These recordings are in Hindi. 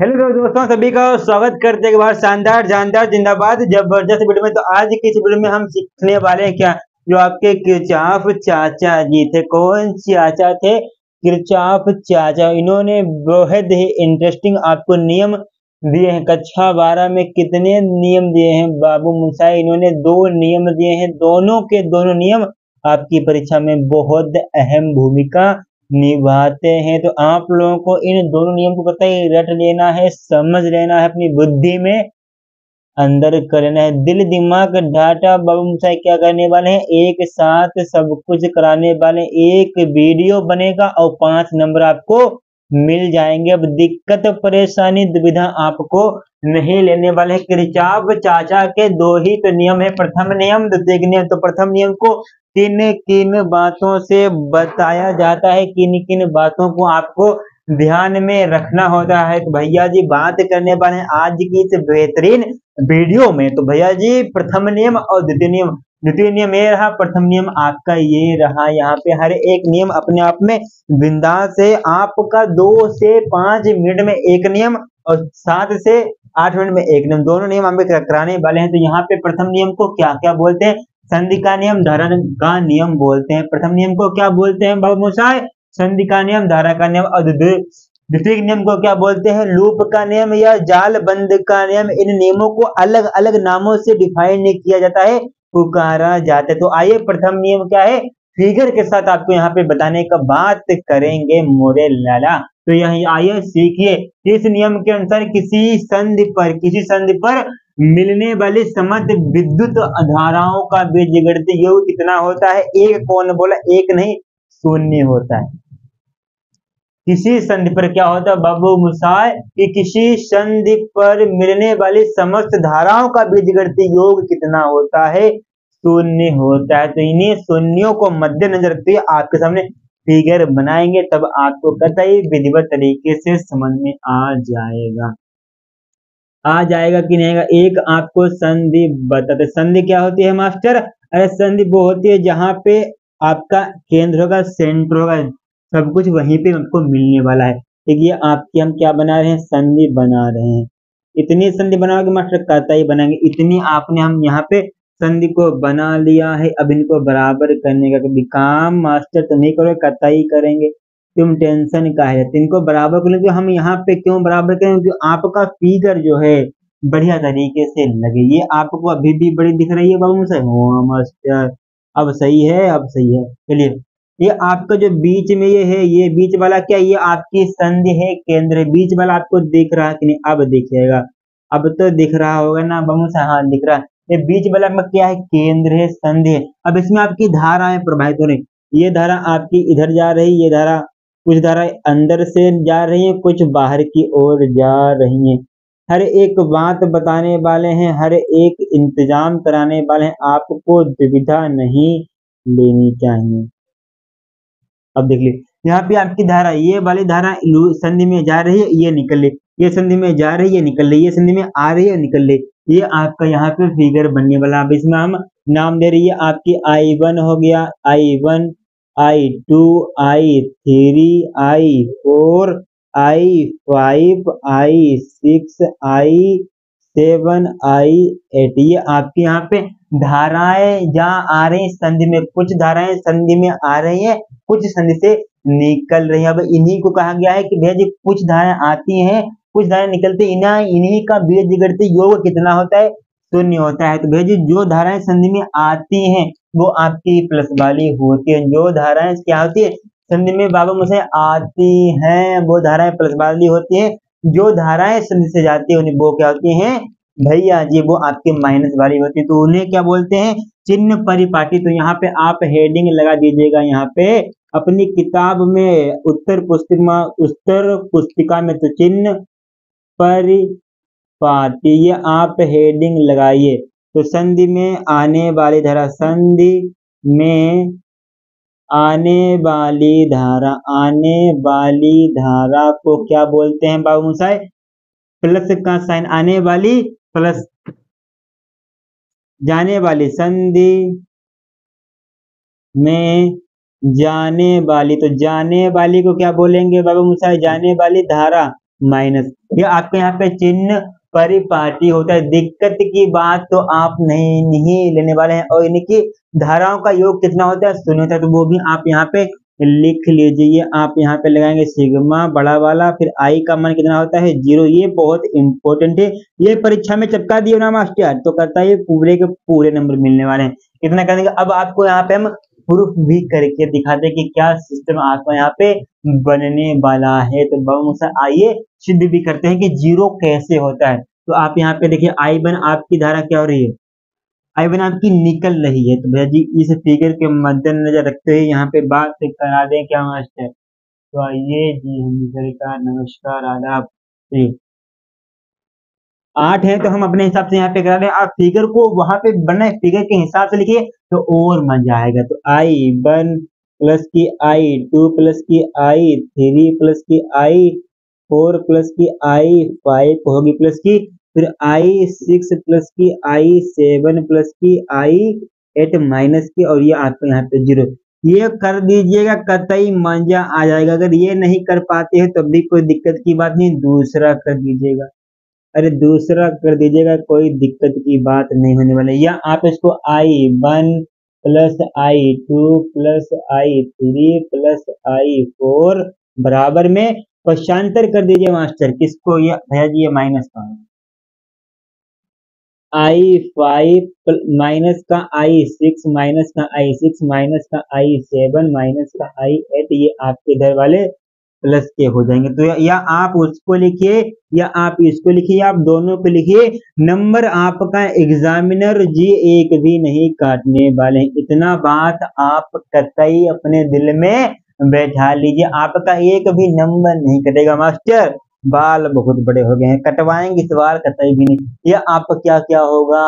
हेलो दोस्तों, सभी का स्वागत करते हैं एक बार शानदार जानदार जिंदाबाद जबरदस्त वीडियो में। तो आज की इस वीडियो में हम सीखने वाले हैं क्या, जो आपके किरचाफ चाचा जी थे। कौन चाचा थे? किरचाफ चाचा। इन्होंने बेहद ही इंटरेस्टिंग आपको नियम दिए हैं। कक्षा 12 में कितने नियम दिए हैं बाबू मुसाई? इन्होंने 2 नियम दिए हैं। दोनों के दोनों नियम आपकी परीक्षा में बहुत अहम भूमिका निभाते हैं। तो आप लोगों को इन दोनों नियम को पता ही रट लेना है, समझ लेना है, अपनी बुद्धि में अंदर करना है। दिल दिमाग डाटा बाबू मुसाई क्या करने वाले हैं, एक साथ सब कुछ कराने वाले। एक वीडियो बनेगा और 5 नंबर आपको मिल जाएंगे। अब दिक्कत परेशानी दुविधा आपको नहीं लेने वाले हैं। किरचाफ चाचा के 2 ही तो नियम है, प्रथम नियम द्वितीय नियम। तो प्रथम नियम को किन किन बातों से बताया जाता है, किन किन बातों को आपको ध्यान में रखना होता है। तो भैया जी बात करने वाले हैं आज की इस बेहतरीन वीडियो में। तो भैया जी प्रथम नियम और द्वितीय नियम। द्वितीय नियम ये रहा, प्रथम नियम आपका ये रहा। यहाँ पे हर एक नियम अपने आप में बिंदास है। आपका 2 से 5 मिनट में एक नियम और 7 से 8 मिनट में एक नियम, दोनों नियम हम कराने वाले हैं। तो यहाँ पे प्रथम नियम को क्या क्या बोलते हैं? संधि का नियम, धारा का नियम बोलते हैं। प्रथम नियम को क्या बोलते हैं बाबू मुसाई? संधि का नियम, धारा का नियम। और द्वितीय नियम को क्या बोलते हैं? लूप का नियम या जाल बंद का नियम। इन नियमों को अलग अलग नामों से डिफाइन किया जाता है, पुकारा जाता है। तो आइए प्रथम नियम क्या है फिगर के साथ आपको यहाँ पे बताने का बात करेंगे मोरे लाला। तो यही आइए सीखिए। इस नियम के अनुसार किसी संधि पर मिलने वाली समत विद्युत धाराओं का बीजगणितीय योग कितना होता है? एक। कौन बोला? एक नहीं, 0 होता है। किसी संधि पर क्या होता है बाबू मुसाई? कि किसी संधि पर मिलने वाली समस्त धाराओं का बीजगणितीय योग कितना होता है? 0 होता है। तो इन्हीं शून्यों को मद्देनजर रखते हुए आपके सामने फिगर बनाएंगे, तब आपको कतई विधिवत तरीके से समझ में आ जाएगा कि नहीं आएगा। एक आपको संधि बताते। संधि क्या होती है मास्टर? अरे संधि वो होती है जहां पे आपका केंद्र होगा, सेंटर होगा, सब कुछ वहीं पे आपको मिलने वाला है। देखिए आपकी हम क्या बना रहे हैं? संधि बना रहे हैं। इतनी संधि बनाओगे मास्टर? कतई बनाएंगे। इतनी आपने हम यहाँ पे संधि को बना लिया है। अब इनको बराबर करने का कभी काम मास्टर तुम ही करो, कतई करेंगे। तुम टेंशन का है, इनको बराबर कर लेंगे। हम यहाँ पे क्यों बराबर करें? क्योंकि आपका फिगर जो है बढ़िया तरीके से लगे। ये आपको अभी भी बड़ी दिख रही है बाबू मुझे? मास्टर अब सही है, अब सही है। चलिए ये आपका जो बीच में ये है, ये बीच वाला क्या? ये आपकी संधि है, केंद्र। बीच वाला आपको दिख रहा है कि नहीं? अब दिखेगा। अब तो दिख रहा होगा ना बाबू साहब? हाँ दिख रहा है। ये बीच वाला में क्या है? केंद्र है, संधि है। अब इसमें आपकी धाराएं प्रवाहित हो रही। ये धारा आपकी इधर जा रही, ये धारा कुछ धारा अंदर से जा रही है, कुछ बाहर की ओर जा रही है। हर एक बात बताने वाले हैं, हर एक इंतजाम कराने वाले हैं। आपको दुविधा नहीं लेनी चाहिए। अब देख लीजिए यहाँ पे आपकी धारा, ये वाली धारा संधि में जा रही है, ये निकल ली। ये संधि में जा रही है, निकल रही। ये संधि में आ रही है, निकल रही। ये आपका यहाँ पे फिगर बनने वाला। अब इसमें हम नाम दे रही है आपकी I1 हो गया, I1, I2, I3, I4, I5, I6, I7, I8। ये आपके यहाँ पे धाराएं जहाँ आ रही संधि में, कुछ धाराएं संधि में आ रही है, कुछ संधि से निकल रही है। अब इन्हीं को कहा गया है कि भैया जी कुछ धाराएं आती हैं, कुछ धाराएं निकलती। इन्हीं का बीजगणितीय योग कितना होता है? 0 होता है। तो भैया जी जो धाराएं संधि में आती हैं वो आपकी प्लस वाली होती है। जो धाराएं क्या होती है? संधि में बाबू मुझे आती हैं, वो धाराएं प्लस वाली होती है। जो धाराएं संधि से जाती है वो क्या होती हैं भैया जी? वो आपके माइनस वाली होती है। तो उन्हें क्या बोलते हैं? चिन्ह परिपाटी। तो यहाँ पे आप हेडिंग लगा दीजिएगा यहाँ पे अपनी किताब में, उत्तर पुस्तिका में। तो चिन्ह परिपाटी ये आप हेडिंग लगाइए। तो संधि में आने वाली धारा, संधि में आने वाली धारा को क्या बोलते हैं बाबू मुसाई? प्लस का साइन, आने वाली प्लस जाने वाली। संधि में जाने वाली, तो जाने वाली को क्या बोलेंगे बाबू मुसाई? जाने वाली धारा। माइनस। ये आपके यहाँ पे चिन्ह परिपाटी होता है। दिक्कत की बात तो आप नहीं लेने वाले हैं। और इनकी धाराओं का योग कितना होता है, शून्य होता है, तो वो भी आप यहाँ पे लिख लीजिए। आप यहाँ पे लगाएंगे सिग्मा बड़ा वाला, फिर आई का मान कितना होता है 0। ये बहुत इंपॉर्टेंट है, ये परीक्षा में चिपका दियो ना मास्टर तो करता है पूरे के पूरे नंबर मिलने वाले हैं। इतना करने का अब आपको यहाँ पे हम प्रूफ भी करके दिखाते हैं कि क्या सिस्टम आपका यहाँ पे बनने वाला है। तो बहुत आइए सिद्ध भी करते हैं कि जीरो कैसे होता है। तो आप यहाँ पे देखिए I1 आपकी धारा क्या हो रही है, I1 आपकी निकल रही है। तो भैया जी इस फिगर के मद्देनजर रखते हुए यहाँ पे बात करा दें क्या मास्टर। तो आइए जी हम सरकार नमस्कार आदाब। 8 है तो हम अपने हिसाब से यहाँ पे करा रहे हैं। आप फिगर को वहां पे बनना है, फिगर के हिसाब से लिखिए तो और मजा आएगा। तो I1 प्लस की I2 प्लस की I3 प्लस की I4 प्लस की I5 होगी प्लस की, फिर I6 प्लस की I7 प्लस की I8 माइनस की, और ये आपको यहाँ पे 0। ये कर दीजिएगा, कतई मजा आ जाएगा। अगर ये नहीं कर पाते हैं तो भी कोई दिक्कत की बात नहीं, दूसरा कर दीजिएगा। अरे दूसरा कर दीजिएगा, कोई दिक्कत की बात नहीं होने वाली। या आप इसको I1 plus I2 plus I3 plus I4 बराबर में पक्षांतर कर दीजिए मास्टर। किसको, ये भैया जी ये माइनस का I5 माइनस का I6 माइनस का I6 माइनस का I7 माइनस का I8, ये आपके इधर वाले प्लस के हो जाएंगे। तो या आप उसको लिखिए या आप इसको लिखिए, आप दोनों को लिखिए। नंबर आपका एग्जामिनर जी एक भी नहीं काटने वाले हैं। इतना बात आप कतई अपने दिल में बैठा लीजिए, आपका एक भी नंबर नहीं कटेगा मास्टर। बाल बहुत बड़े हो गए हैं, कटवाएंगे इस बार कतई भी नहीं। ये आपका क्या क्या होगा,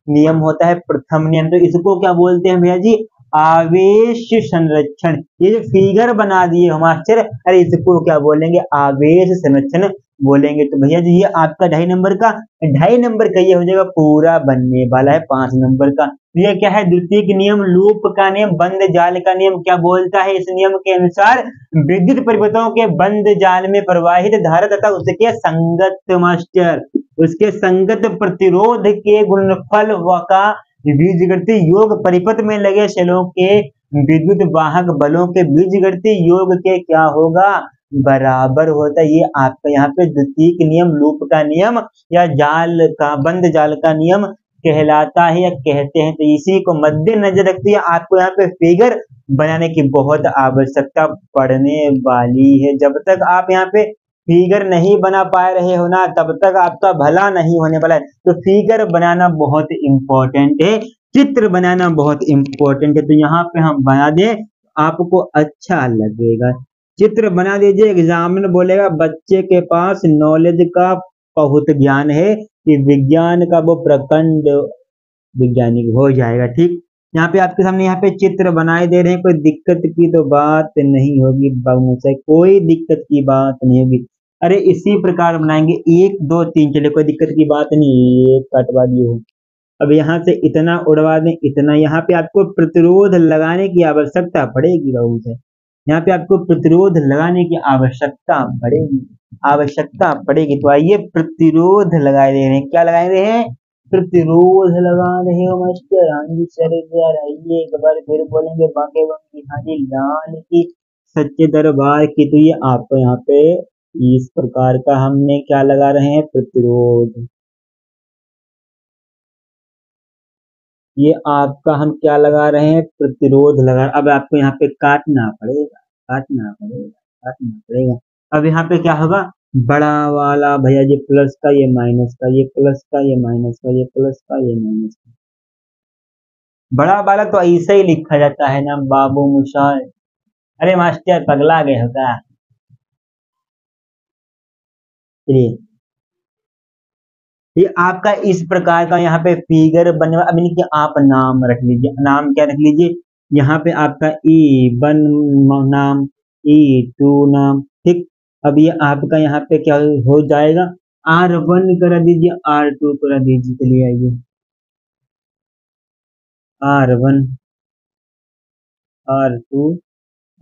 नियम होता है प्रथम नियम। तो इसको क्या बोलते हैं भैया जी, आवेश संरक्षण। ये जो फिगर बना दिए हम मास्टर, अरे इसको क्या बोलेंगे, आवेश संरक्षण बोलेंगे। तो भैया जी ये आपका 2.5 नंबर का, 2.5 नंबर का ये हो जाएगा, पूरा बनने वाला है 5 नंबर का। तो ये क्या है, द्वितीय नियम, लूप का नियम, बंद जाल का नियम क्या बोलता है। इस नियम के अनुसार विद्युत परिपथों के बंद जाल में प्रवाहित धारा तथा उसके संगत मास्टर, उसके संगत प्रतिरोध के गुणनफल का बीजगणितीय योग परिपथ में लगे शेलों के विद्युत वाहक बलों के बीजगणितीय योग के क्या होगा, बराबर होता है। ये आपका यहाँ पे द्वितीय नियम, लूप का नियम या जाल का, बंद जाल का नियम कहलाता है या कहते हैं। तो इसी को मद्देनजर रखते हुए आपको यहाँ पे फिगर बनाने की बहुत आवश्यकता पड़ने वाली है। जब तक आप यहाँ पे फिगर नहीं बना पा रहे हो ना, तब तक आपका भला नहीं होने वाला है। तो फिगर बनाना बहुत इंपॉर्टेंट है, चित्र बनाना बहुत इंपॉर्टेंट है। तो यहाँ पे हम बना दें, आपको अच्छा लगेगा। चित्र बना दीजिए, एग्जामिनर बोलेगा बच्चे के पास नॉलेज का बहुत ज्ञान है, कि विज्ञान का वो प्रखंड वैज्ञानिक हो जाएगा। ठीक, यहाँ पे आपके सामने यहाँ पे चित्र बनाए दे रहे हैं, कोई दिक्कत की तो बात नहीं होगी बाबू से, कोई दिक्कत की बात नहीं होगी। अरे इसी प्रकार बनाएंगे 1 2 3, चले कोई दिक्कत की बात नहीं। ये कटवा दिए हो, अब यहाँ से इतना उड़वा दें, इतना। यहाँ पे आपको प्रतिरोध लगाने की आवश्यकता पड़ेगी बाबू से, यहाँ पे आपको प्रतिरोध लगाने की आवश्यकता पड़ेगी, आवश्यकता पड़ेगी। तो आइए प्रतिरोध लगाए दे रहे हैं, क्या लगाए रहे हैं, प्रतिरोध लगा रहे हो मास्टर। हाँ जी सर, यार आइए एक बार फिर बोलेंगे बाके बंगी हाजी लाल की सच्चे दरबार की। तो ये आपको यहाँ पे इस प्रकार का हमने क्या लगा रहे हैं, प्रतिरोध। ये आपका हम क्या लगा रहे हैं, प्रतिरोध लगा। अब आपको यहाँ पे काटना पड़ेगा, काटना पड़ेगा, काटना पड़ेगा। अब यहाँ पे क्या होगा, बड़ा वाला भैया जी प्लस का, ये माइनस का, ये प्लस का, ये माइनस का, ये प्लस का, ये माइनस का। बड़ा वाला तो ऐसे ही लिखा जाता है ना बाबू मुशाल। अरे मास्टर पगला गए होगा। चलिए ये आपका इस प्रकार का यहाँ पे फिगर बनने वाला। अब इनके आप नाम रख लीजिए, नाम क्या रख लीजिए, यहाँ पे आपका E1 नाम, E2 नाम। ठीक, अब ये आपका यहाँ पे क्या हो जाएगा, R1 करा दीजिए, R2 करा दीजिए। चलिए आइए R1 R2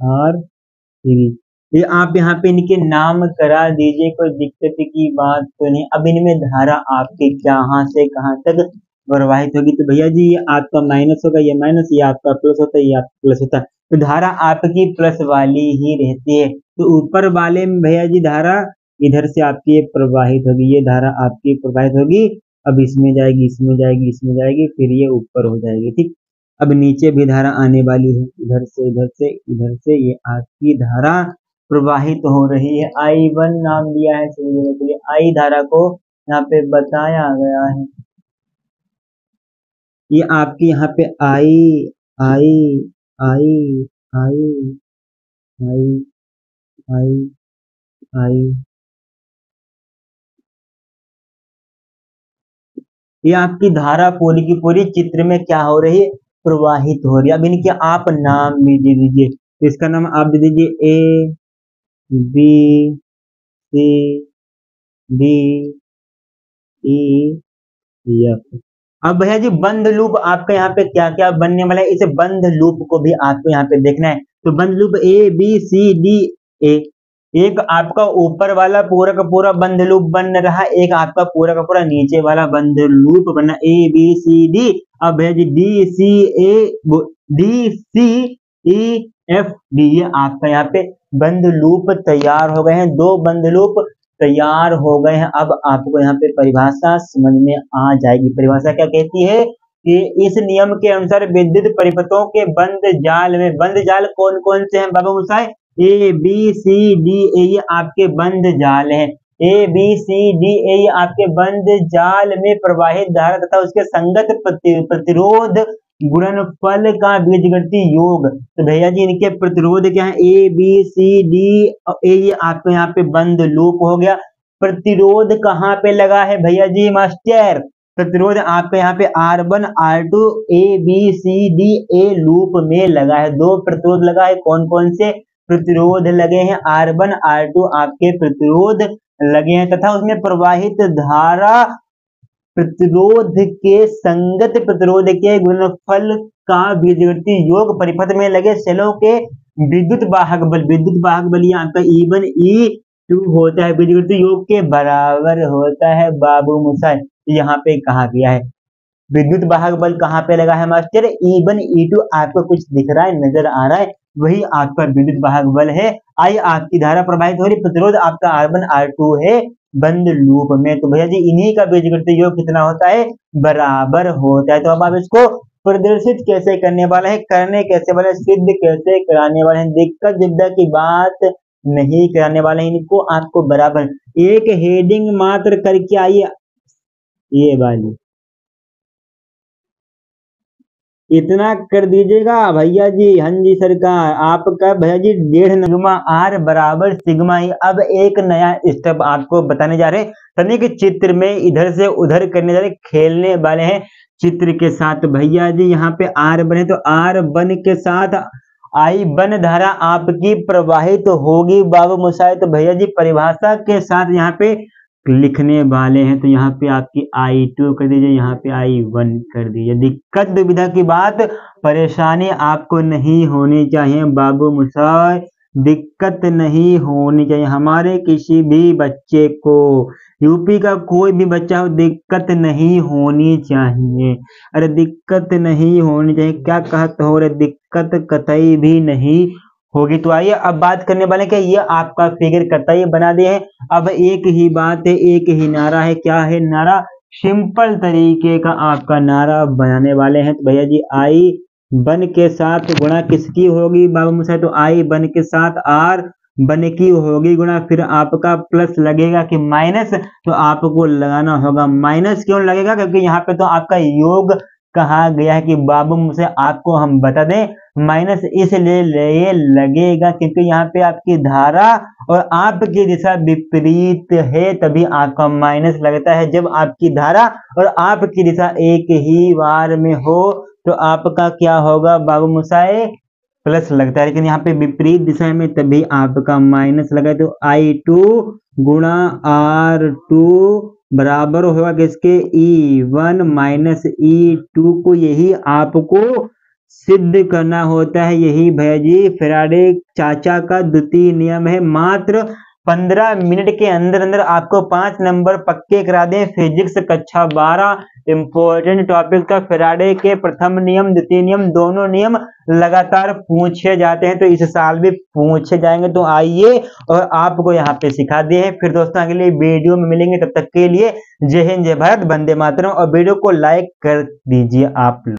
R3, ये आप यहाँ पे इनके नाम करा दीजिए, कोई दिक्कत की बात तो नहीं। अब इनमें धारा आपके कहाँ से कहाँ तक प्रवाहित होगी, तो भैया जी ये आपका माइनस होगा, ये माइनस, ये आपका प्लस होता है, ये आपका प्लस होता है, तो धारा आपकी प्लस वाली ही रहती है। तो ऊपर वाले में भैया जी धारा इधर से आपकी ये प्रवाहित होगी, ये धारा आपकी प्रवाहित होगी, अब इसमें जाएगी, इसमें जाएगी, इसमें जाएगी, फिर ये ऊपर हो जाएगी, ठीक। अब नीचे भी धारा आने वाली है, इधर से इधर से इधर से ये आपकी धारा प्रवाहित हो रही है। I1 नाम दिया है समझने के लिए, आई धारा को यहाँ पे बताया गया है। ये आपकी यहाँ पे आई आई आई आई आई आई आई ये आपकी धारा पूरी की पूरी चित्र में क्या हो रही है, प्रवाहित हो रही है। अब इनके आप नाम भी दे दीजिए, इसका नाम आप दे दीजिए A B C D E F। अब भैया जी बंद लूप आपका यहाँ पे क्या क्या बनने वाला है, इस बंद लूप को भी आपको यहाँ पे देखना है। तो बंद loop A B C D A, एक आपका ऊपर वाला पूरा का पूरा बंद लूप बन रहा है, एक आपका पूरा का पूरा नीचे वाला बंद लूप बनना ABCD। अब भैया जी DCEFD ये आपका यहाँ पे बंद लूप तैयार हो गए हैं, दो बंद लूप तैयार हो गए हैं। अब आपको यहाँ पे परिभाषा समझ में आ जाएगी। परिभाषा क्या कहती है कि इस नियम के अनुसार विद्युत परिपथों के बंद जाल में, बंद जाल कौन कौन से हैं बाबा मुसाई, ABCDE ये आपके बंद जाल हैं। ABCDE ये आपके बंद जाल में प्रवाहित धारा तथा उसके संगत प्रतिरोध गुणनफल का बीजगणितीय योग। तो भैया जी इनके प्रतिरोध क्या है, ABCD ये आपके यहाँ पे बंद लूप हो गया। प्रतिरोध कहाँ पे लगा है भैया जी मास्टर, प्रतिरोध आपके यहाँ पे R1 R2 ABCDA लूप में लगा है, दो प्रतिरोध लगा है। कौन कौन से प्रतिरोध लगे हैं, R1 R2 आपके प्रतिरोध लगे हैं, तथा उसमें प्रवाहित धारा प्रतिरोध के संगत प्रतिरोध के गुणनफल का बीजगणितीय योग परिपथ में लगे सेलों के विद्युत वाहक बल, विद्युत वाहक बल ये आपका E1 E2 होता है, बीजगणितीय योग के बराबर होता है बाबू मुसाई। यहाँ पे कहा गया है विद्युत वाहक बल कहाँ पे लगा है मास्टर, E1 E2 आपको कुछ दिख रहा है, नजर आ रहा है, वही आपका विद्युत वाहक बल है। आई आपकी धारा प्रवाहित हो रही, प्रतिरोध आपका R1 R2 है बंद लूप में। तो भैया जी इन्हीं का बीजगणितीय योग कितना होता है, बराबर होता है। तो अब आप इसको प्रदर्शित कैसे करने वाले हैं, करने कैसे वाले, सिद्ध कैसे कराने वाले हैं, दिक्कत दिक्कत की बात नहीं कराने वाले हैं, इनको आपको बराबर एक हेडिंग मात्र करके आइए, ये वाली इतना कर दीजिएगा भैया जी। हाँ जी सरकार, आपका भैया जी 1.5 सिग्मा R बराबर सिग्मा ही। अब एक नया स्टेप आपको बताने जा रहे हैं, तनिक चित्र में इधर से उधर करने जा रहे, खेलने वाले हैं चित्र के साथ। भैया जी यहाँ पे R बने तो R बन के साथ I1 धारा आपकी प्रवाहित होगी बाबू मुसाई। तो भैया जी परिभाषा के साथ यहाँ पे लिखने वाले हैं, तो यहाँ पे आपकी I2 कर दीजिए, यहाँ पे I1 कर दीजिए। दिक्कत दुविधा की बात परेशानी आपको नहीं होनी चाहिए बाबू मुसाई, दिक्कत नहीं होनी चाहिए हमारे किसी भी बच्चे को, यूपी का कोई भी बच्चा हो, दिक्कत नहीं होनी चाहिए। अरे दिक्कत नहीं होनी चाहिए, क्या कहते हो रे, दिक्कत कतई भी नहीं होगी। तो आइए अब बात करने वाले कि ये आपका फिगर कतई बना दिए हैं। अब एक ही बात है, एक ही नारा है, क्या है नारा, सिंपल तरीके का आपका नारा बनाने वाले हैं। तो भैया जी I1 के साथ गुणा किसकी होगी बाबू मुसाई, तो I1 के साथ R1 की होगी गुणा, फिर आपका प्लस लगेगा कि माइनस, तो आपको लगाना होगा माइनस। क्यों लगेगा, क्योंकि यहाँ पे तो आपका योग कहा गया है कि बाबू मुझसे आपको हम बता दें, माइनस इसलिए लगेगा क्योंकि यहाँ पे आपकी धारा और आपकी दिशा विपरीत है, तभी आपका माइनस लगता है। जब आपकी धारा और आपकी दिशा एक ही बार में हो तो आपका क्या होगा बाबू मुसाई, प्लस लगता है, लेकिन यहाँ पे विपरीत दिशा में तभी आपका माइनस लगा। तो I2 गुणा R2 बराबर होगा किसके, E1 माइनस E2 को, यही आपको सिद्ध करना होता है। यही भैया जी फैराडे चाचा का द्वितीय नियम है। मात्र 15 मिनट के अंदर अंदर आपको 5 नंबर पक्के करा दें। फिजिक्स कक्षा 12 इंपॉर्टेंट टॉपिक का फैराडे के प्रथम नियम द्वितीय नियम दोनों नियम लगातार पूछे जाते हैं, तो इस साल भी पूछे जाएंगे। तो आइए और आपको यहाँ पे सिखा दिए हैं। फिर दोस्तों अगले वीडियो में मिलेंगे, तब तक के लिए जय हिंद जय भारत वंदे मातरम। और वीडियो को लाइक कर दीजिए आप।